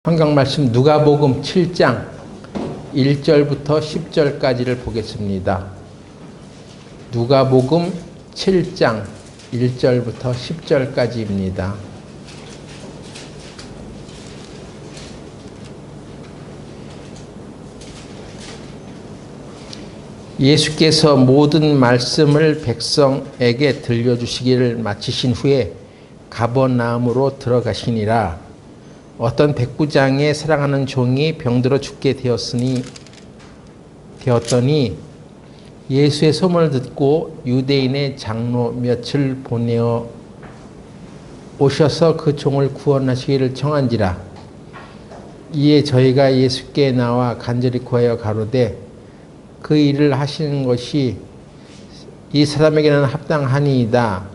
성경 말씀 누가복음 7장 1절부터 10절까지를 보겠습니다. 누가복음 7장 1절부터 10절까지입니다. 예수께서 모든 말씀을 백성에게 들려주시기를 마치신 후에 가버나움으로 들어가시니라. 어떤 백부장의 사랑하는 종이 병들어 죽게 되었더니 예수의 소문을 듣고 유대인의 장로 몇을 보내어 오셔서 그 종을 구원하시기를 청한지라. 이에 저희가 예수께 나와 간절히 구하여 가로되 그 일을 하시는 것이 이 사람에게는 합당하니이다.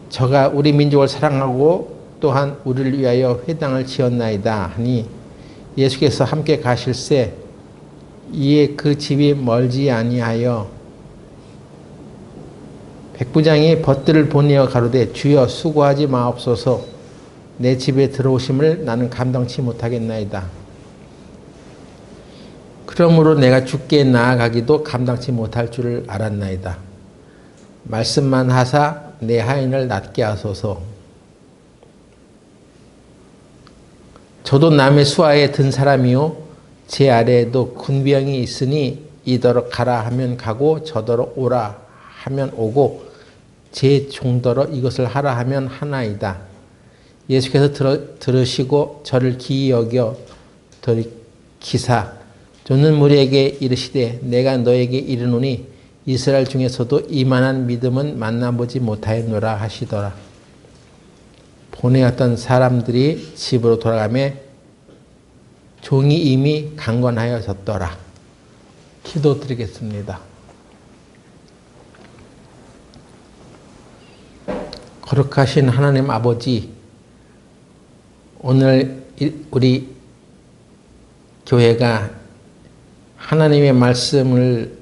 저가 우리 민족을 사랑하고 또한 우리를 위하여 회당을 지었나이다 하니 예수께서 함께 가실새 이에 그 집이 멀지 아니하여 백부장이 벗들을 보내어 가로되 주여 수고하지 마옵소서. 내 집에 들어오심을 나는 감당치 못하겠나이다. 그러므로 내가 주께 나아가기도 감당치 못할 줄을 알았나이다. 말씀만 하사 내 하인을 낫게 하소서. 저도 남의 수하에 든 사람이요 제 아래에도 군병이 있으니 이더러 가라 하면 가고 저더러 오라 하면 오고 제 종더러 이것을 하라 하면 하나이다. 예수께서 들으시고 저를 기이 여겨 돌이키사 쫓는 무리에게 이르시되 내가 너에게 이르노니 이스라엘 중에서도 이만한 믿음은 만나보지 못하였노라 하시더라. 보내었던 사람들이 집으로 돌아가며 종이 이미 강건하여졌더라. 기도드리겠습니다. 거룩하신 하나님 아버지, 오늘 우리 교회가 하나님의 말씀을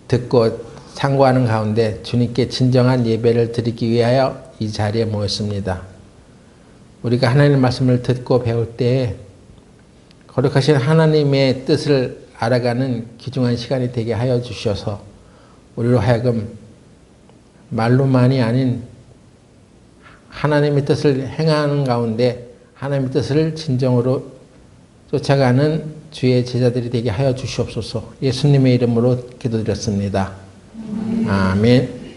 듣고 상고하는 가운데 주님께 진정한 예배를 드리기 위하여 이 자리에 모였습니다. 우리가 하나님의 말씀을 듣고 배울 때에 거룩하신 하나님의 뜻을 알아가는 귀중한 시간이 되게 하여 주셔서 우리로 하여금 말로만이 아닌 하나님의 뜻을 행하는 가운데 하나님의 뜻을 진정으로 쫓아가는 주의 제자들이 되게 하여 주시옵소서. 예수님의 이름으로 기도드렸습니다. 아멘.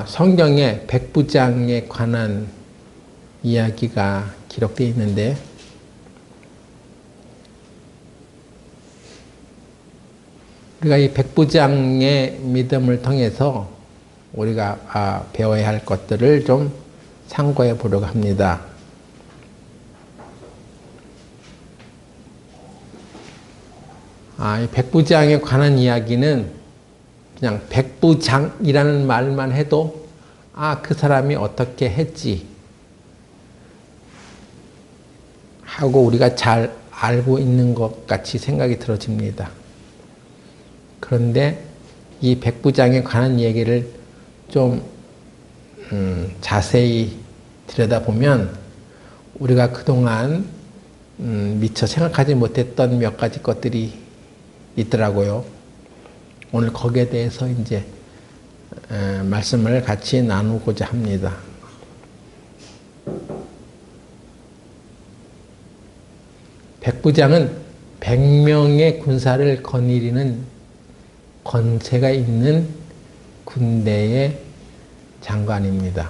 성경에 백부장에 관한 이야기가 기록되어 있는데 우리가 이 백부장의 믿음을 통해서 우리가 배워야 할 것들을 좀 참고해 보려고 합니다. 이 백부장에 관한 이야기는 그냥 백부장이라는 말만 해도 그 사람이 어떻게 했지 하고 우리가 잘 알고 있는 것 같이 생각이 들어집니다. 그런데 이 백부장에 관한 얘기를 좀 자세히 들여다보면 우리가 그동안 미처 생각하지 못했던 몇 가지 것들이 있더라고요. 오늘 거기에 대해서 이제 말씀을 같이 나누고자 합니다. 백부장은 100명의 군사를 거느리는 권세가 있는 군대의 장관입니다.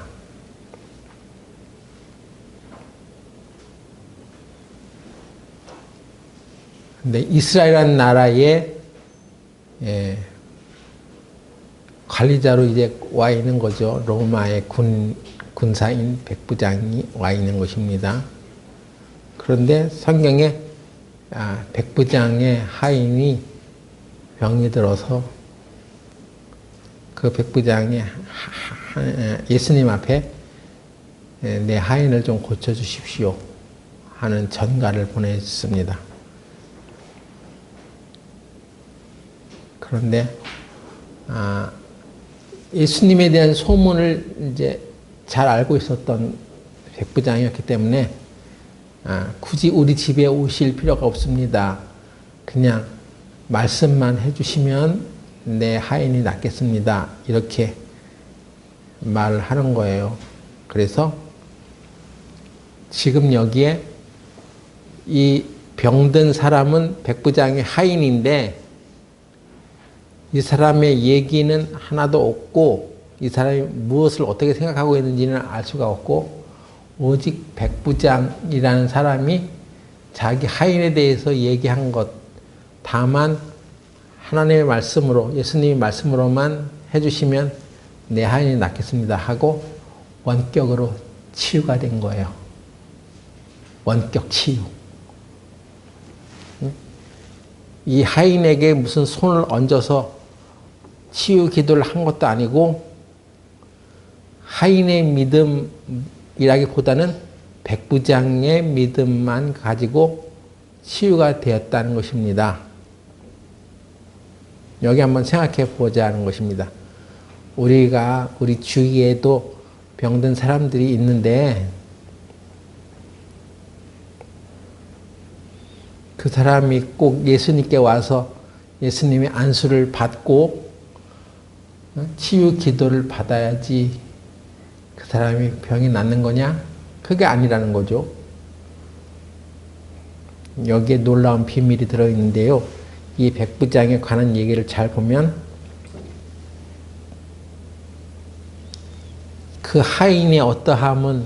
근데 이스라엘이라는 나라의 관리자로 이제 와 있는 거죠. 로마의 군사인 백부장이 와 있는 것입니다. 그런데 성경에 백부장의 하인이 병이 들어서 그 백부장이 예수님 앞에 내 하인을 좀 고쳐주십시오 하는 전가를 보냈습니다. 그런데 예수님에 대한 소문을 이제 잘 알고 있었던 백부장이었기 때문에 굳이 우리 집에 오실 필요가 없습니다. 그냥 말씀만 해주시면 내 하인이 낫겠습니다. 이렇게 말을 하는 거예요. 그래서 지금 여기에 이 병든 사람은 백부장의 하인인데 이 사람의 얘기는 하나도 없고 이 사람이 무엇을 어떻게 생각하고 있는지는 알 수가 없고 오직 백부장이라는 사람이 자기 하인에 대해서 얘기한 것 다만 하나님의 말씀으로 예수님의 말씀으로만 해주시면 내 하인이 낫겠습니다 하고 원격으로 치유가 된 거예요. 원격 치유. 이 하인에게 무슨 손을 얹어서 치유 기도를 한 것도 아니고 하인의 믿음이라기보다는 백부장의 믿음만 가지고 치유가 되었다는 것입니다. 여기 한번 생각해 보자는 것입니다. 우리 주위에도 병든 사람들이 있는데 그 사람이 꼭 예수님께 와서 예수님의 안수를 받고 치유 기도를 받아야지 그 사람이 병이 낫는 거냐? 그게 아니라는 거죠. 여기에 놀라운 비밀이 들어있는데요. 이 백부장에 관한 얘기를 잘 보면 그 하인의 어떠함은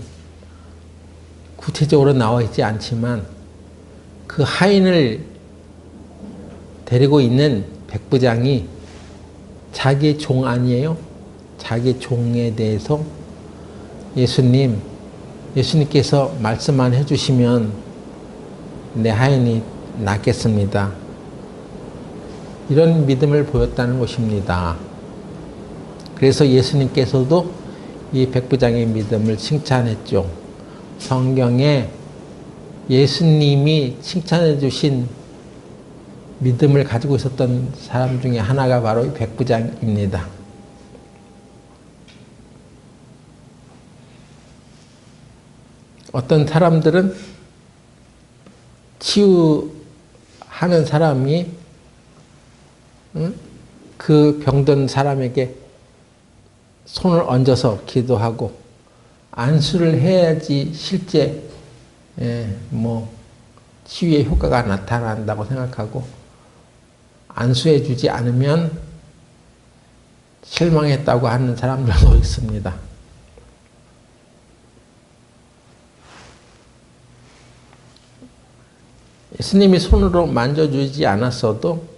구체적으로 나와 있지 않지만 그 하인을 데리고 있는 백부장이 자기 종 아니에요? 자기 종에 대해서 예수님께서 말씀만 해주시면 내 하인이 낫겠습니다. 이런 믿음을 보였다는 것입니다. 그래서 예수님께서도 이 백부장의 믿음을 칭찬했죠. 성경에 예수님이 칭찬해 주신 믿음을 가지고 있었던 사람 중에 하나가 바로 이 백부장입니다. 어떤 사람들은 치유하는 사람이 그 병든 사람에게 손을 얹어서 기도하고 안수를 해야지 실제 치유의 효과가 나타난다고 생각하고 안수해 주지 않으면 실망했다고 하는 사람들도 있습니다. 예수님이 손으로 만져주지 않았어도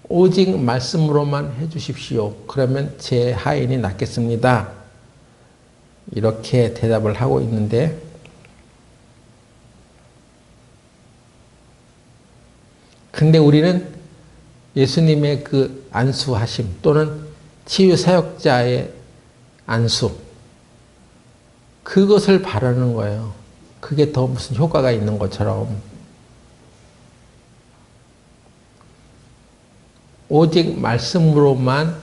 오직 말씀으로만 해주십시오. 그러면 제 하인이 낫겠습니다. 이렇게 대답을 하고 있는데 근데 우리는 예수님의 그 안수하심 또는 치유 사역자의 안수 그것을 바라는 거예요. 그게 더 무슨 효과가 있는 것처럼 오직 말씀으로만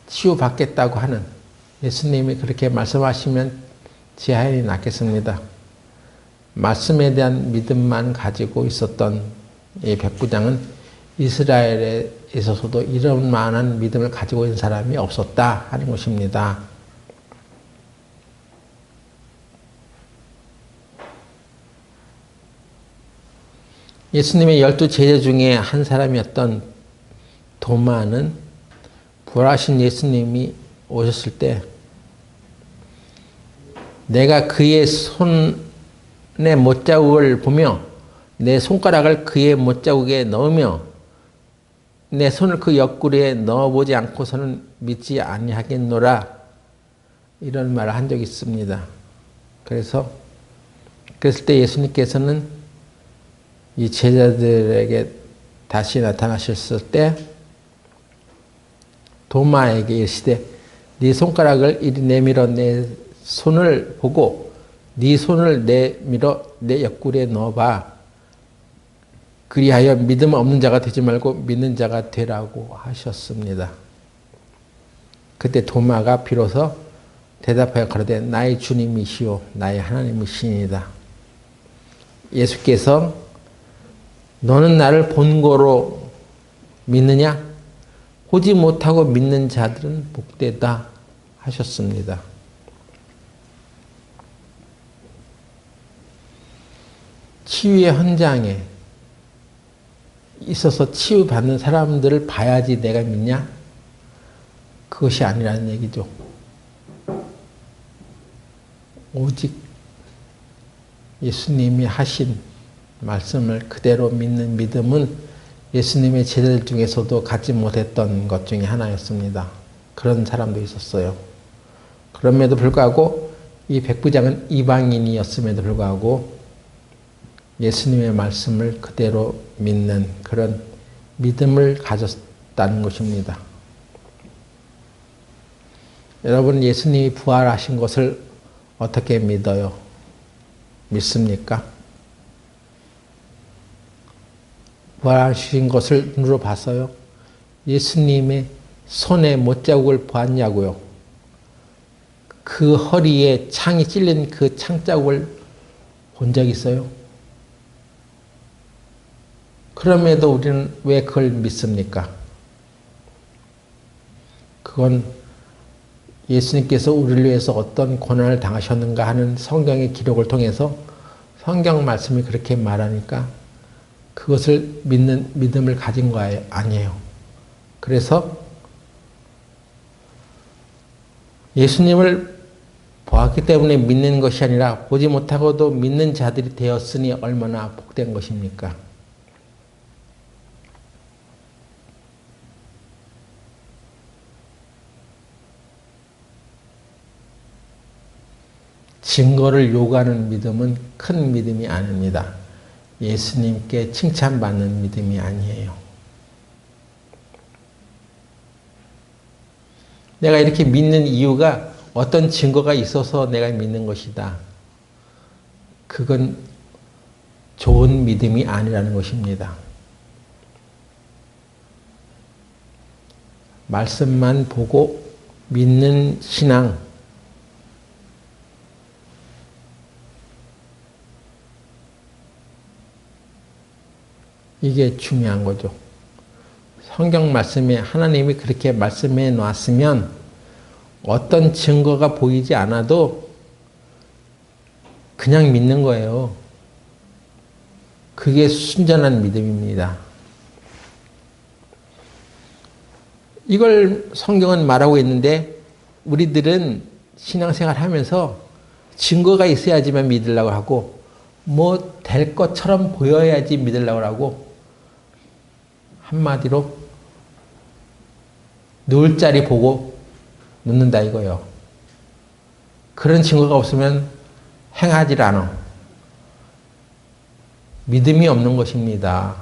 치유받겠다고 하는 예수님이 그렇게 말씀하시면 제 하인이 낫겠습니다. 말씀에 대한 믿음만 가지고 있었던 이 백부장은 이스라엘에 있어서도 이런 만한 믿음을 가지고 있는 사람이 없었다 하는 것입니다. 예수님의 12 제자 중에 한 사람이었던 도마는 부활하신 예수님이 오셨을 때 내가 그의 손의 못자국을 보며 내 손가락을 그의 못자국에 넣으며 내 손을 그 옆구리에 넣어보지 않고서는 믿지 아니하겠노라 이런 말을 한 적이 있습니다. 그랬을 때 예수님께서는 이 제자들에게 다시 나타나셨을 때 도마에게 이르시되 네 손가락을 이리 내밀어 내 손을 보고 네 손을 내밀어 내 옆구리에 넣어봐. 그리하여 믿음 없는 자가 되지 말고 믿는 자가 되라고 하셨습니다. 그때 도마가 비로소 대답하여 가로되 나의 주님이시오 나의 하나님이시니이다. 예수께서 너는 나를 본고로 믿느냐? 보지 못하고 믿는 자들은 복되다 하셨습니다. 치유의 현장에 있어서 치유받는 사람들을 봐야지 내가 믿냐? 그것이 아니라는 얘기죠. 오직 예수님이 하신 말씀을 그대로 믿는 믿음은 예수님의 제자들 중에서도 갖지 못했던 것 중에 하나였습니다. 그런 사람도 있었어요. 그럼에도 불구하고 이 백부장은 이방인이었음에도 불구하고 예수님의 말씀을 그대로 믿는 그런 믿음을 가졌다는 것입니다. 여러분, 예수님이 부활하신 것을 어떻게 믿어요? 믿습니까? 부활하신 것을 눈으로 봤어요? 예수님의 손에 못자국을 보았냐고요? 그 허리에 창이 찔린 그 창자국을 본 적 있어요? 그럼에도 우리는 왜 그걸 믿습니까? 그건 예수님께서 우리를 위해서 어떤 고난을 당하셨는가 하는 성경의 기록을 통해서 성경 말씀이 그렇게 말하니까 그것을 믿는 믿음을 가진 거예요? 아니에요. 그래서 예수님을 보았기 때문에 믿는 것이 아니라 보지 못하고도 믿는 자들이 되었으니 얼마나 복된 것입니까? 증거를 요구하는 믿음은 큰 믿음이 아닙니다. 예수님께 칭찬받는 믿음이 아니에요. 내가 이렇게 믿는 이유가 어떤 증거가 있어서 내가 믿는 것이다. 그건 좋은 믿음이 아니라는 것입니다. 말씀만 보고 믿는 신앙, 이게 중요한 거죠. 성경 말씀에 하나님이 그렇게 말씀해 놨으면 어떤 증거가 보이지 않아도 그냥 믿는 거예요. 그게 순전한 믿음입니다. 이걸 성경은 말하고 있는데 우리들은 신앙생활 하면서 증거가 있어야지만 믿으려고 하고 뭐 될 것처럼 보여야지 믿으려고 하고 한마디로 누울 자리 보고 눕는다 이거예요. 그런 증거가 없으면 행하지 않아. 믿음이 없는 것입니다.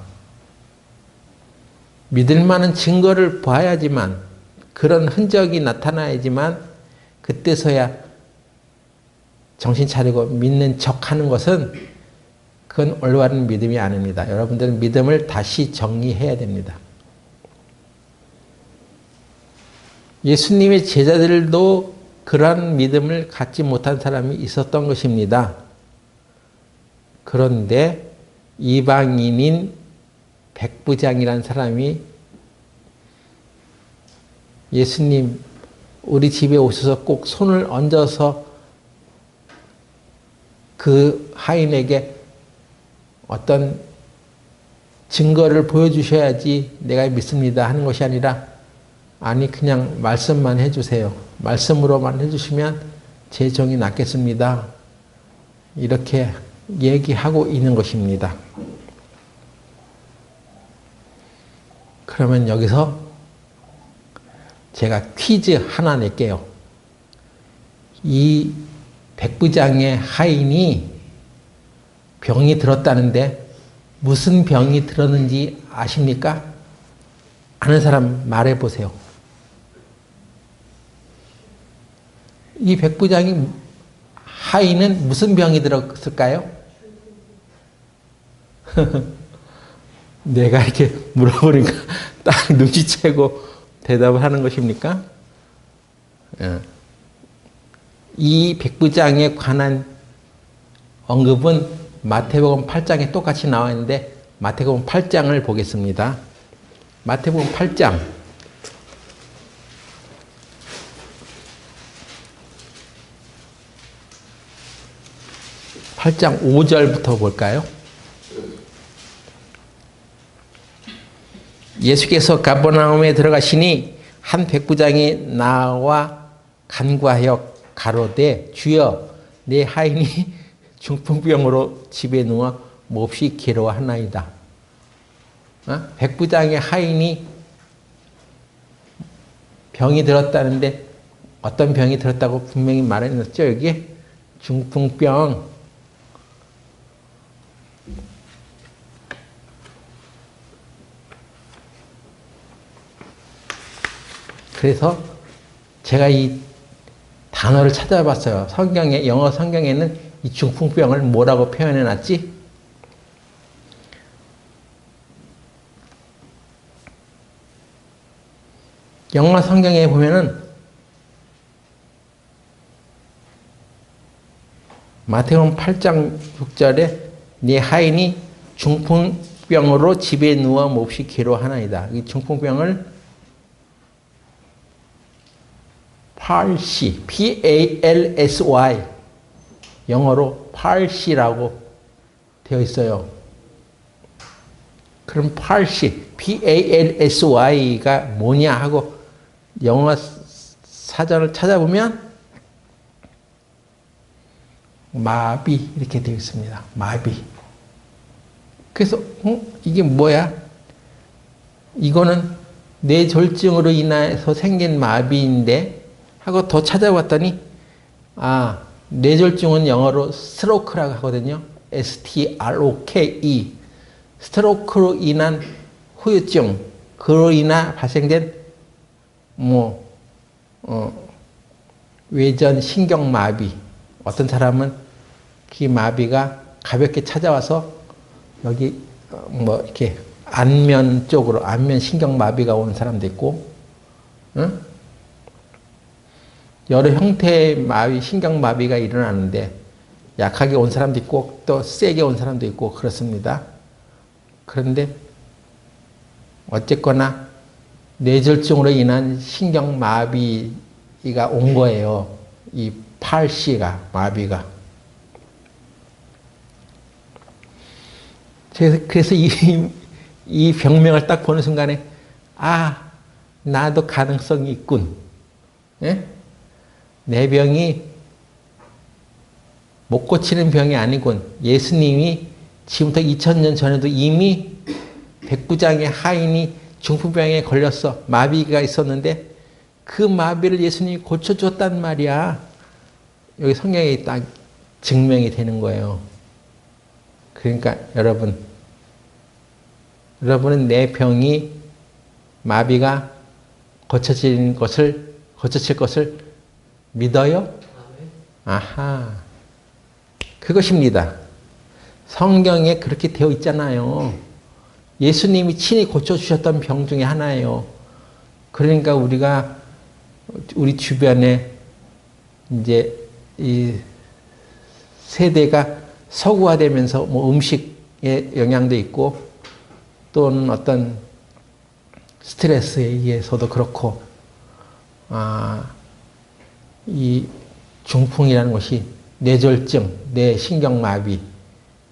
믿을 만한 증거를 봐야지만 그런 흔적이 나타나야지만 그때서야 정신 차리고 믿는 척하는 것은 그건 올바른 믿음이 아닙니다. 여러분들은 믿음을 다시 정리해야 됩니다. 예수님의 제자들도 그러한 믿음을 갖지 못한 사람이 있었던 것입니다. 그런데 이방인인 백부장이라는 사람이 예수님 우리 집에 오셔서 꼭 손을 얹어서 그 하인에게 어떤 증거를 보여주셔야지 내가 믿습니다 하는 것이 아니라 아니 그냥 말씀만 해주세요. 말씀으로만 해주시면 제 정이 낫겠습니다. 이렇게 얘기하고 있는 것입니다. 그러면 여기서 제가 퀴즈 하나 낼게요. 이 백부장의 하인이 병이 들었다는데 무슨 병이 들었는지 아십니까? 아는 사람 말해 보세요. 이 백부장이 하인은 무슨 병이 들었을까요? 내가 이렇게 물어보니까 딱 눈치채고 대답을 하는 것입니까? 이 백부장에 관한 언급은 마태복음 8장에 똑같이 나와 있는데 마태복음 8장을 보겠습니다. 마태복음 8장 8장 5절부터 볼까요? 예수께서 가버나움에 들어가시니 한 백부장이 나와 간구하여 가로되 주여 내 하인이 중풍병으로 집에 누워 몹시 괴로워하나이다. 백부장의 하인이 병이 들었다는데 어떤 병이 들었다고 분명히 말해놨죠. 여기 중풍병. 그래서 제가 이 단어를 찾아봤어요. 성경에, 영어 성경에는 이 중풍병을 뭐라고 표현해 놨지? 영어 성경에 보면은 마태복음 8장 6절에 네 하인이 중풍병으로 집에 누워 몹시 괴로워하나이다. 이 중풍병을 팔시, P-A-L-S-Y, 영어로 팔시라고 되어 있어요. 그럼 팔시, P-A-L-S-Y가 뭐냐 하고 영어 사전을 찾아보면 마비 이렇게 되어 있습니다. 마비. 그래서 이게 뭐야? 이거는 뇌졸중으로 인해서 생긴 마비인데 하고 더 찾아봤더니 뇌졸중은 영어로 스트로크라고 하거든요. S-T-R-O-K-E. 스트로크로 인한 후유증, 그로 인해 발생된 외전 신경마비. 어떤 사람은 그 마비가 가볍게 찾아와서 여기 이렇게 안면 쪽으로 안면 신경마비가 온 사람도 있고, 여러 형태의 마비, 신경마비가 일어나는데 약하게 온 사람도 있고 또 세게 온 사람도 있고 그렇습니다. 그런데 어쨌거나 뇌졸중으로 인한 신경마비가 온 거예요. 이 팔씨가, 마비가. 그래서 이 병명을 딱 보는 순간에 나도 가능성이 있군. 예? 내 병이 못 고치는 병이 아니군. 예수님이 지금부터 2000년 전에도 이미 백부장의 하인이 중풍병에 걸렸어. 마비가 있었는데 그 마비를 예수님이 고쳐줬단 말이야. 여기 성경에 딱 증명이 되는 거예요. 그러니까 여러분은 내 병이 마비가 고쳐질 것을 믿어요? 아하. 그것입니다. 성경에 그렇게 되어 있잖아요. 예수님이 친히 고쳐주셨던 병 중에 하나예요. 그러니까 우리 주변에 이제 이 세대가 서구화되면서 음식의 영향도 있고 또는 어떤 스트레스에 의해서도 그렇고 이 중풍이라는 것이 뇌졸중, 뇌신경마비,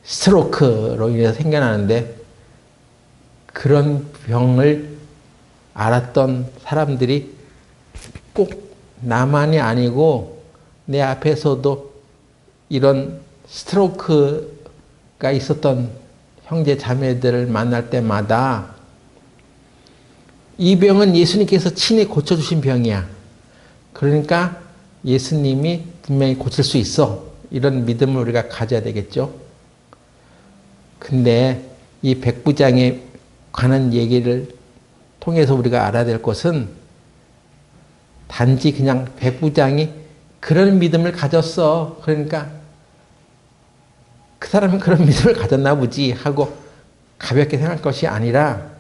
스트로크로 인해서 생겨나는데 그런 병을 알았던 사람들이 꼭 나만이 아니고 내 앞에서도 이런 스트로크가 있었던 형제 자매들을 만날 때마다 이 병은 예수님께서 친히 고쳐주신 병이야. 그러니까 예수님이 분명히 고칠 수 있어. 이런 믿음을 우리가 가져야 되겠죠. 근데 이 백부장에 관한 얘기를 통해서 우리가 알아야 될 것은 단지 그냥 백부장이 그런 믿음을 가졌어. 그러니까 그 사람은 그런 믿음을 가졌나 보지 하고 가볍게 생각할 것이 아니라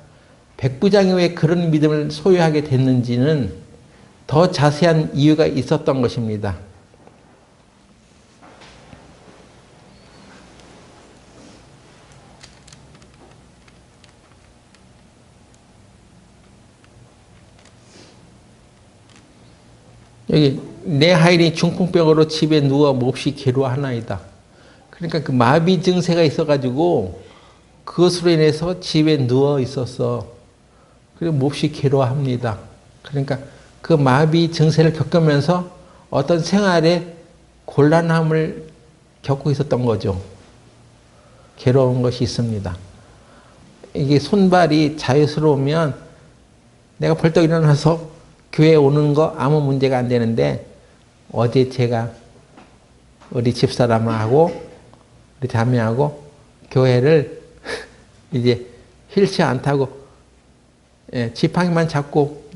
백부장이 왜 그런 믿음을 소유하게 됐는지는 더 자세한 이유가 있었던 것입니다. 여기 내 하인이 중풍병으로 집에 누워 몹시 괴로워하나이다. 그러니까 그 마비 증세가 있어가지고 그것으로 인해서 집에 누워 있었어. 그리고 몹시 괴로워합니다. 그러니까 그 마비 증세를 겪으면서 어떤 생활에 곤란함을 겪고 있었던 거죠. 괴로운 것이 있습니다. 이게 손발이 자유스러우면 내가 벌떡 일어나서 교회 오는 거 아무 문제가 안 되는데, 어제 제가 우리 집사람하고 우리 자매하고 교회를 이제 휠체어 안 타고 지팡이만 잡고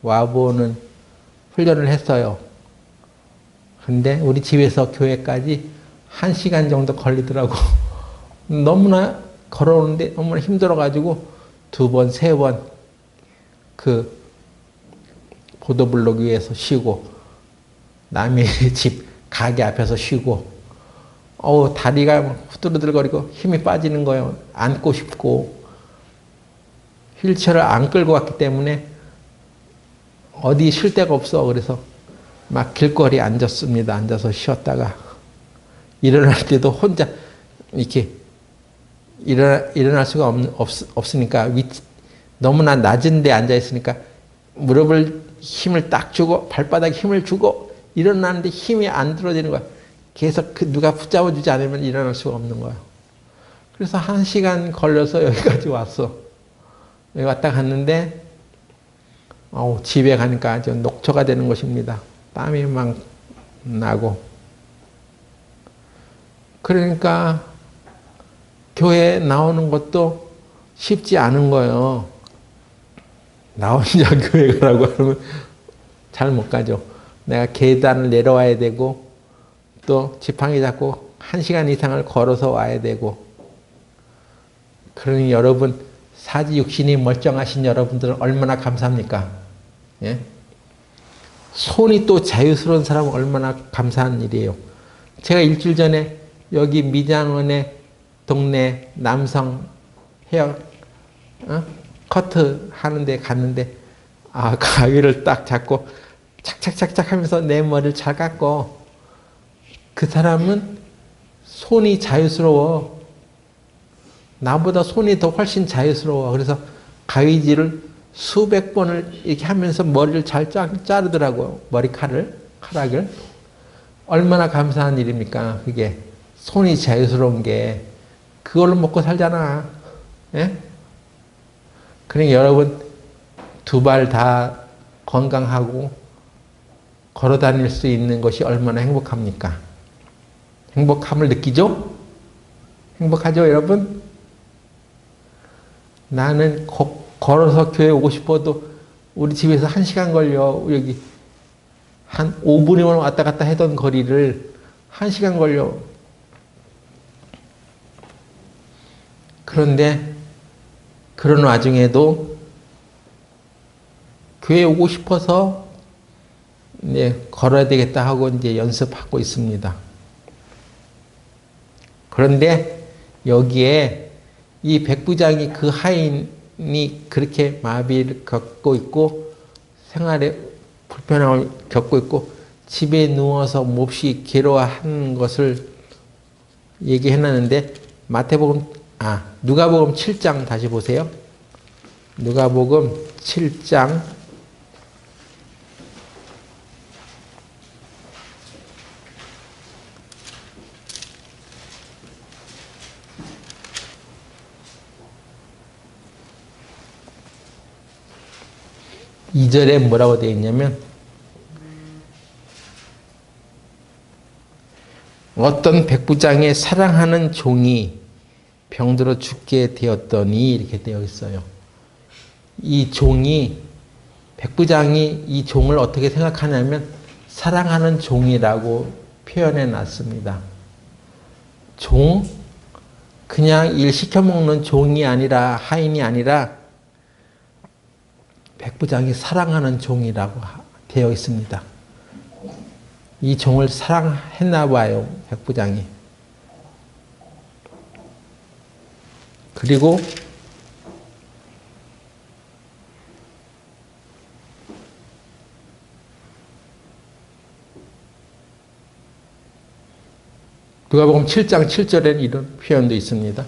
와보는 훈련을 했어요. 근데 우리 집에서 교회까지 1시간 정도 걸리더라고. 너무나 걸어오는데 너무나 힘들어가지고 2번, 3번 그 보도블록 위에서 쉬고 남의 집 가게 앞에서 쉬고, 다리가 후들후들거리고 힘이 빠지는 거예요. 앉고 싶고, 휠체어를 안 끌고 왔기 때문에 어디 쉴 데가 없어. 그래서 막 길거리에 앉았습니다. 앉아서 쉬었다가 일어날 때도 혼자 이렇게 일어날 수가 없으니까 너무나 낮은 데 앉아 있으니까 무릎을 힘을 딱 주고 발바닥에 힘을 주고 일어나는데 힘이 안 들어지는 거야. 계속 누가 붙잡아 주지 않으면 일어날 수가 없는 거야. 그래서 1시간 걸려서 여기까지 왔어. 여기 왔다 갔는데 집에 가니까 아주 녹초가 되는 것입니다. 땀이 막 나고. 그러니까 교회 나오는 것도 쉽지 않은 거예요. 나 혼자 교회 가라고 하면 잘 못 가죠. 내가 계단을 내려와야 되고 또 지팡이 잡고 1시간 이상을 걸어서 와야 되고. 그러니 여러분, 사지 육신이 멀쩡하신 여러분들은 얼마나 감사합니까? 예? 손이 또 자유스러운 사람은 얼마나 감사한 일이에요. 제가 일주일 전에 여기 미장원의 동네 남성 헤어 커트 하는데 갔는데, 가위를 딱 잡고 착착착착 하면서 내 머리를 잘 깎고. 그 사람은 손이 자유스러워. 나보다 손이 더 훨씬 자유스러워. 그래서 가위질을 수백 번을 이렇게 하면서 머리를 잘 자르더라고요. 머리카락을. 얼마나 감사한 일입니까? 그게 손이 자유스러운 게. 그걸로 먹고 살잖아. 예? 그러니까 여러분, 2발 다 건강하고 걸어 다닐 수 있는 것이 얼마나 행복합니까? 행복함을 느끼죠? 행복하죠, 여러분? 나는 걸어서 교회 오고 싶어도 우리 집에서 1시간 걸려. 여기 한 5분이면 왔다 갔다 하던 거리를 1시간 걸려. 그런데 그런 와중에도 교회 오고 싶어서 걸어야 되겠다 하고 이제 연습하고 있습니다. 그런데 여기에 이 백부장이, 그 하인이 그렇게 마비를 겪고 있고 생활에 불편함을 겪고 있고 집에 누워서 몹시 괴로워하는 것을 얘기해놨는데, 누가복음 7장 다시 보세요. 누가복음 7장 2절에 뭐라고 되어 있냐면, 어떤 백부장의 사랑하는 종이 병들어 죽게 되었더니, 이렇게 되어 있어요. 이 종이, 백부장이 이 종을 어떻게 생각하냐면 사랑하는 종이라고 표현해 놨습니다. 종, 그냥 일 시켜먹는 종이 아니라 하인이 아니라 백부장이 사랑하는 종이라고 되어 있습니다. 이 종을 사랑했나 봐요, 백부장이. 그리고 누가복음 7장 7절에는 이런 표현도 있습니다.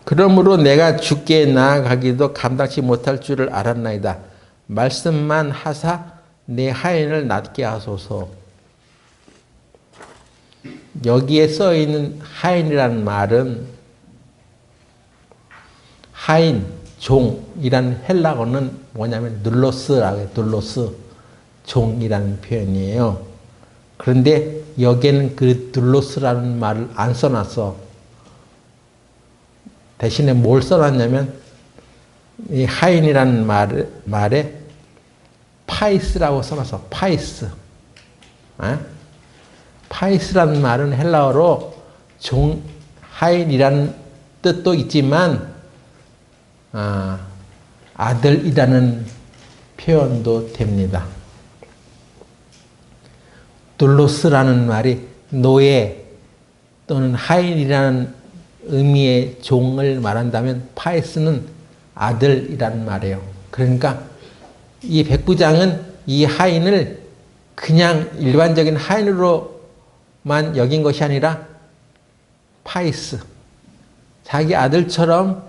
그러므로 내가 주께 나아가기도 감당치 못할 줄을 알았나이다. 말씀만 하사 내 하인을 낫게 하소서. 여기에 써있는 하인이라는 말은 하인, 종이라는 헬라어는 뭐냐면 눌로스라고 해요. 눌로스, 종이라는 표현이에요. 그런데 여기에는 그 눌로스라는 말을 안 써놨어. 대신에 뭘 써놨냐면 이 하인이라는 말에 파이스라고 써놨어. 파이스. 파이스라는 말은 헬라어로 종, 하인이라는 뜻도 있지만 아들이라는 표현도 됩니다. 둘로스라는 말이 노예 또는 하인이라는 의미의 종을 말한다면 파이스는 아들이라는 말이에요. 그러니까 이 백부장은 이 하인을 그냥 일반적인 하인으로만 여긴 것이 아니라 파이스, 자기 아들처럼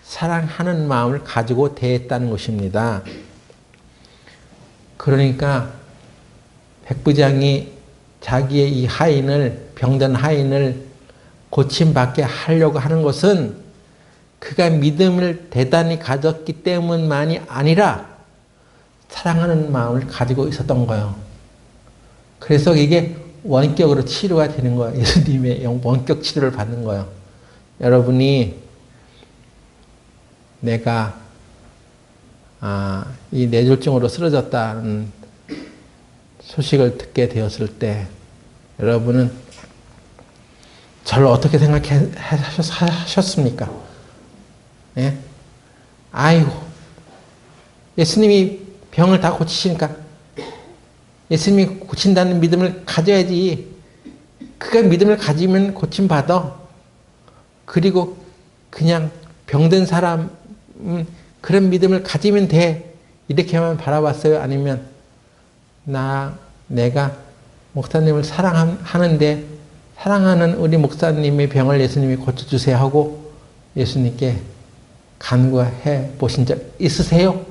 사랑하는 마음을 가지고 대했다는 것입니다. 그러니까 백부장이 자기의 이 하인을, 병든 하인을 고침받게 하려고 하는 것은 그가 믿음을 대단히 가졌기 때문만이 아니라 사랑하는 마음을 가지고 있었던 거예요. 그래서 이게 원격으로 치료가 되는 거예요. 예수님의 원격 치료를 받는 거예요. 여러분이 내가 이 뇌졸중으로 쓰러졌다는 소식을 듣게 되었을 때 여러분은 저를 어떻게 생각하셨습니까? 예? 아이고, 예수님이 병을 다 고치시니까 예수님이 고친다는 믿음을 가져야지. 그가 믿음을 가지면 고침받아. 그리고 그냥 병든 사람 그런 믿음을 가지면 돼. 이렇게만 바라봤어요? 아니면 내가 목사님을 사랑하는데 사랑하는 우리 목사님의 병을 예수님이 고쳐주세요 하고 예수님께 간구해 보신 적 있으세요?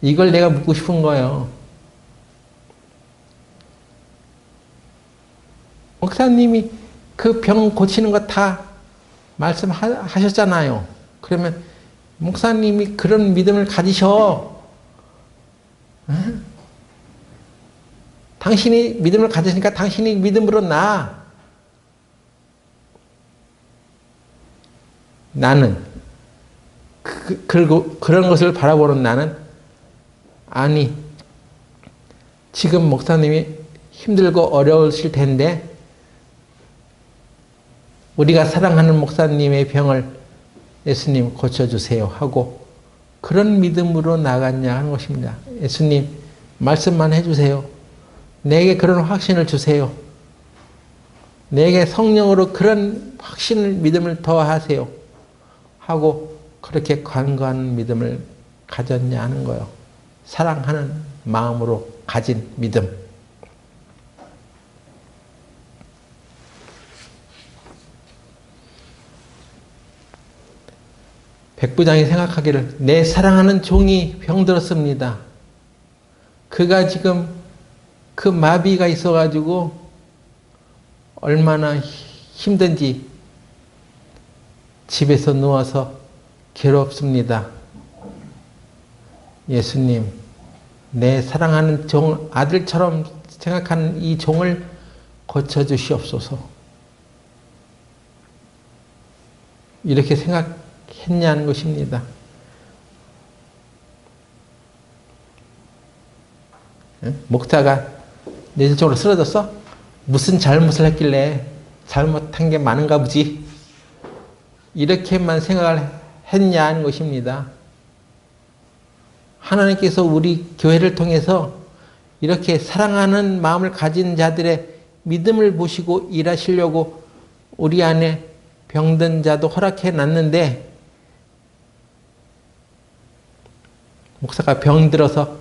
이걸 내가 묻고 싶은 거예요. 목사님이 그 병 고치는 거 다 말씀하셨잖아요. 그러면 목사님이 그런 믿음을 가지셔. 당신이 믿음을 가졌으니까 당신이 믿음으로 나. 나는 그런 것을 바라보는 나는 아니 지금 목사님이 힘들고 어려우실 텐데 우리가 사랑하는 목사님의 병을 예수님 고쳐주세요 하고 그런 믿음으로 나갔냐 하는 것입니다. 예수님 말씀만 해주세요. 내게 그런 확신을 주세요. 내게 성령으로 그런 확신을 믿음을 더하세요. 하고 그렇게 간구하는 믿음을 가졌냐 하는 거예요. 사랑하는 마음으로 가진 믿음. 백부장이 생각하기를 내 사랑하는 종이 병들었습니다. 그가 지금 그 마비가 있어가지고 얼마나 힘든지 집에서 누워서 괴롭습니다. 예수님, 내 사랑하는 종, 아들처럼 생각하는 이 종을 고쳐주시옵소서. 이렇게 생각했냐는 것입니다. 목사가 뇌질적으로 쓰러졌어? 무슨 잘못을 했길래 잘못한 게 많은가 보지? 이렇게만 생각을 했냐는 것입니다. 하나님께서 우리 교회를 통해서 이렇게 사랑하는 마음을 가진 자들의 믿음을 보시고 일하시려고 우리 안에 병든 자도 허락해 놨는데, 목사가 병들어서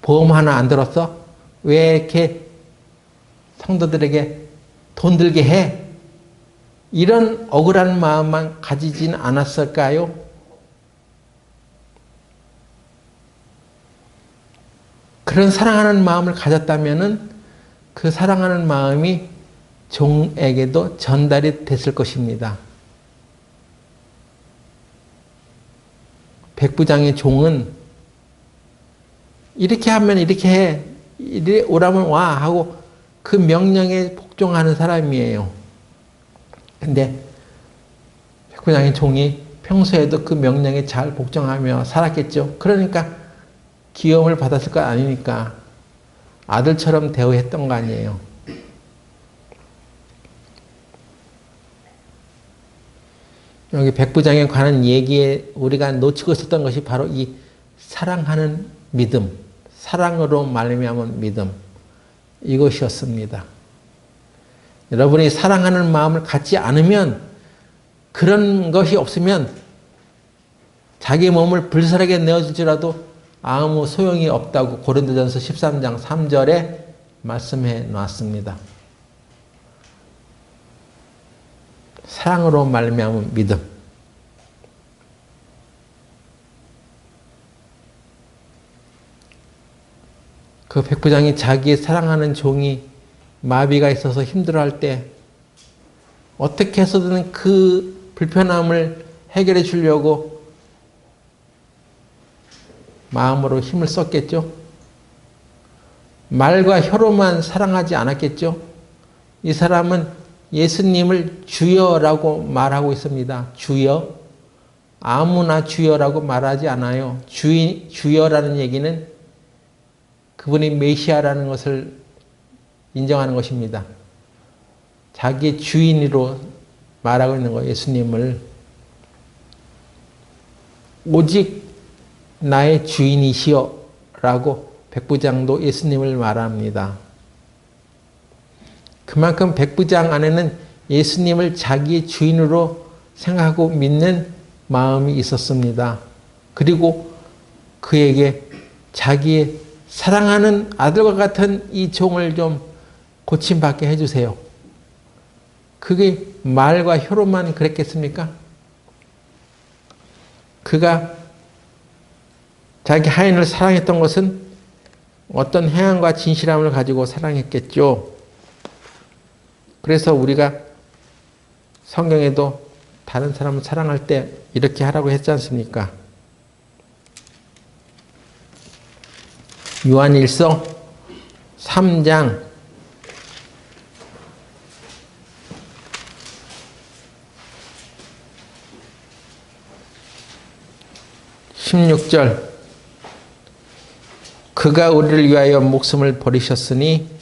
보험 하나 안 들었어? 왜 이렇게 성도들에게 돈 들게 해? 이런 억울한 마음만 가지진 않았을까요? 그런 사랑하는 마음을 가졌다면은 그 사랑하는 마음이 종에게도 전달이 됐을 것입니다. 백부장의 종은 이렇게 하면 이렇게 해, 이리 오라면 와 하고 그 명령에 복종하는 사람이에요. 근데 백부장의 종이 평소에도 그 명령에 잘 복종하며 살았겠죠. 그러니까 기업을 받았을 거 아니니까 아들처럼 대우했던 거 아니에요. 여기 백부장에 관한 얘기에 우리가 놓치고 있었던 것이 바로 이 사랑하는 믿음, 사랑으로 말미암은 믿음, 이것이었습니다. 여러분이 사랑하는 마음을 갖지 않으면, 그런 것이 없으면 자기 몸을 불살하게 내어줄지라도 아무 소용이 없다고 고린도전서 13장 3절에 말씀해 놨습니다. 사랑으로 말미암은 믿음. 그 백부장이 자기의 사랑하는 종이 마비가 있어서 힘들어할 때 어떻게 해서든 그 불편함을 해결해 주려고 마음으로 힘을 썼겠죠. 말과 혀로만 사랑하지 않았겠죠. 이 사람은 예수님을 주여라고 말하고 있습니다. 주여. 아무나 주여라고 말하지 않아요. 주여라는 얘기는 그분이 메시아라는 것을 인정하는 것입니다. 자기의 주인으로 말하고 있는 거예요. 예수님을. 오직 나의 주인이시여 라고 백부장도 예수님을 말합니다. 그만큼 백부장 안에는 예수님을 자기의 주인으로 생각하고 믿는 마음이 있었습니다. 그리고 그에게 자기의 사랑하는 아들과 같은 이 종을 좀 고침받게 해주세요. 그게 말과 혀로만 그랬겠습니까? 그가 자기 하인을 사랑했던 것은 어떤 행함과 진실함을 가지고 사랑했겠죠. 그래서 우리가 성경에도 다른 사람을 사랑할 때 이렇게 하라고 했지 않습니까? 요한일서 3장 16절, 그가 우리를 위하여 목숨을 버리셨으니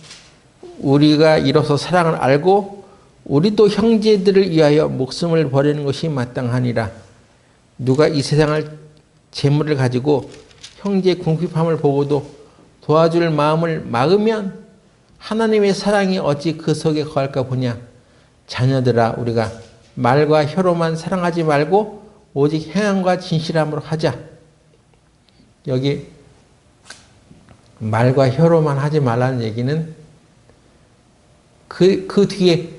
우리가 이로써 사랑을 알고 우리도 형제들을 위하여 목숨을 버리는 것이 마땅하니라. 누가 이 세상을 재물을 가지고 형제의 궁핍함을 보고도 도와줄 마음을 막으면 하나님의 사랑이 어찌 그 속에 거할까 보냐. 자녀들아, 우리가 말과 혀로만 사랑하지 말고 오직 행함과 진실함으로 하자. 여기 말과 혀로만 하지 말라는 얘기는 그 뒤에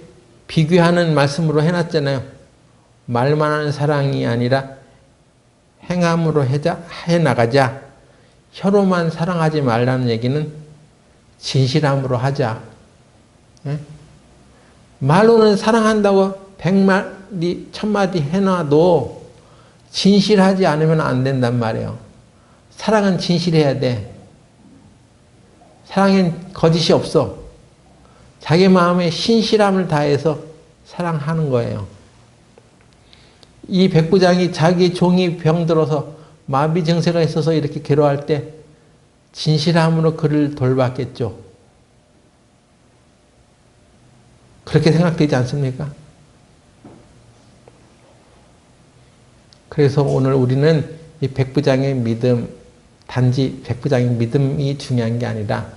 비교하는 말씀으로 해놨잖아요. 말만 하는 사랑이 아니라 행함으로 해나가자. 혀로만 사랑하지 말라는 얘기는 진실함으로 하자. 예? 말로는 사랑한다고 100마디, 1000마디 해놔도 진실하지 않으면 안 된단 말이에요. 사랑은 진실해야 돼. 사랑엔 거짓이 없어. 자기 마음에 신실함을 다해서 사랑하는 거예요. 이 백부장이 자기 종이 병들어서 마비 증세가 있어서 이렇게 괴로워할 때 진실함으로 그를 돌봤겠죠. 그렇게 생각되지 않습니까? 그래서 오늘 우리는 이 백부장의 믿음, 단지 백부장의 믿음이 중요한 게 아니라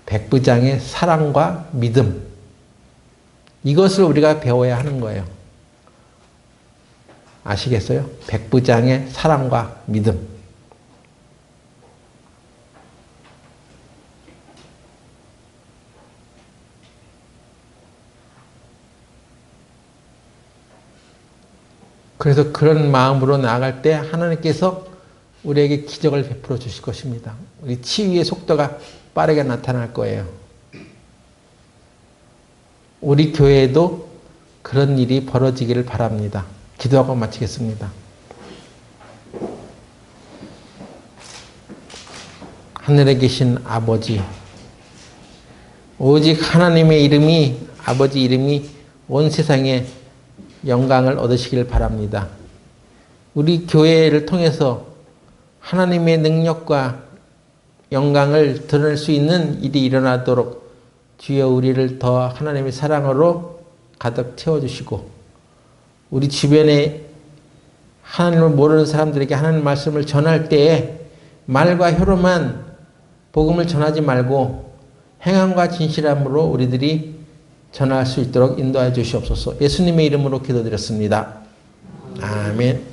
백부장의 사랑과 믿음, 이것을 우리가 배워야 하는 거예요. 아시겠어요? 백부장의 사랑과 믿음. 그래서 그런 마음으로 나아갈 때 하나님께서 우리에게 기적을 베풀어 주실 것입니다. 우리 치유의 속도가 빠르게 나타날 거예요. 우리 교회에도 그런 일이 벌어지기를 바랍니다. 기도하고 마치겠습니다. 하늘에 계신 아버지, 오직 하나님의 이름이, 아버지 이름이 온 세상에 영광을 얻으시길 바랍니다. 우리 교회를 통해서 하나님의 능력과 영광을 드러낼 수 있는 일이 일어나도록 주여 우리를 더 하나님의 사랑으로 가득 채워주시고, 우리 주변에 하나님을 모르는 사람들에게 하나님 말씀을 전할 때에 말과 혀로만 복음을 전하지 말고 행함과 진실함으로 우리들이 전할 수 있도록 인도해 주시옵소서. 예수님의 이름으로 기도드렸습니다. 아멘.